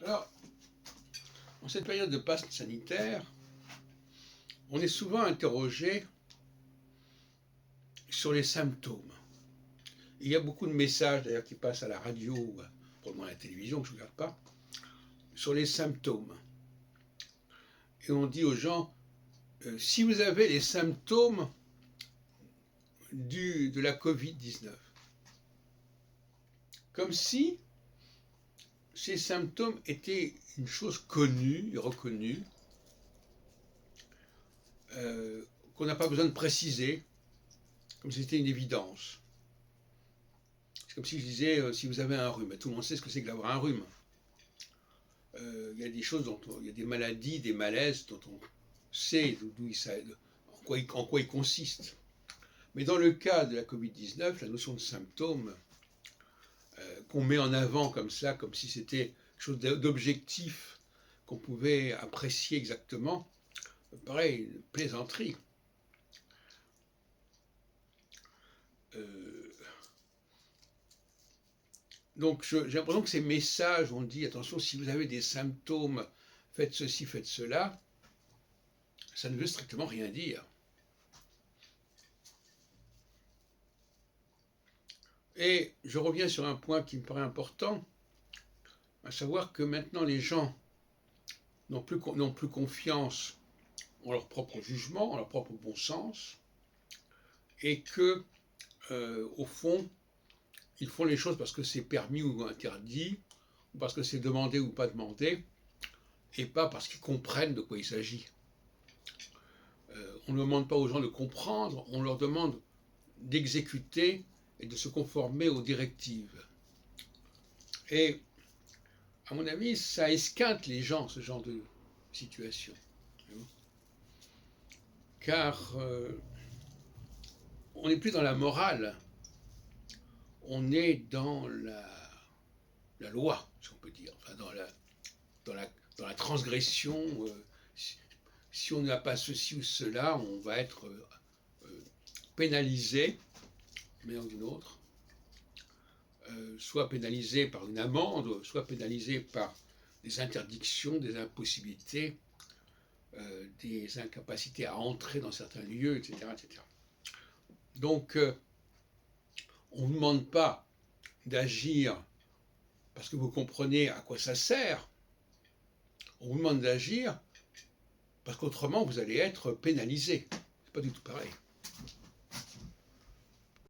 Alors, en cette période de passe sanitaire, on est souvent interrogé sur les symptômes. Il y a beaucoup de messages d'ailleurs qui passent à la radio, probablement à la télévision, que je ne regarde pas, sur les symptômes. Et on dit aux gens, si vous avez les symptômes de la Covid-19, comme si ces symptômes étaient une chose connue et reconnue, qu'on n'a pas besoin de préciser, comme si c'était une évidence. C'est comme si je disais, si vous avez un rhume, tout le monde sait ce que c'est que d'avoir un rhume. Il y a des choses il y a des maladies, des malaises dont on sait en quoi ils consistent. Mais dans le cas de la Covid-19, la notion de symptôme qu'on met en avant comme ça, comme si c'était quelque chose d'objectif qu'on pouvait apprécier exactement, pareil, une plaisanterie. Donc j'ai l'impression que ces messages, on dit attention, si vous avez des symptômes, faites ceci, faites cela, ça ne veut strictement rien dire. Et je reviens sur un point qui me paraît important, à savoir que maintenant les gens n'ont plus confiance en leur propre jugement, en leur propre bon sens, et que, au fond, ils font les choses parce que c'est permis ou interdit, ou parce que c'est demandé ou pas demandé, et pas parce qu'ils comprennent de quoi il s'agit. On ne demande pas aux gens de comprendre, on leur demande d'exécuter et de se conformer aux directives. Et, à mon avis, ça esquinte les gens, ce genre de situation. Car on n'est plus dans la morale, on est dans la loi, si on peut dire, enfin dans la transgression. Si on n'a pas ceci ou cela, on va être pénalisé, d'une manière ou d'une autre, soit pénalisé par une amende, soit pénalisé par des interdictions, des impossibilités, des incapacités à entrer dans certains lieux, etc. etc. Donc, on ne vous demande pas d'agir parce que vous comprenez à quoi ça sert, on vous demande d'agir parce qu'autrement vous allez être pénalisé. C'est pas du tout pareil.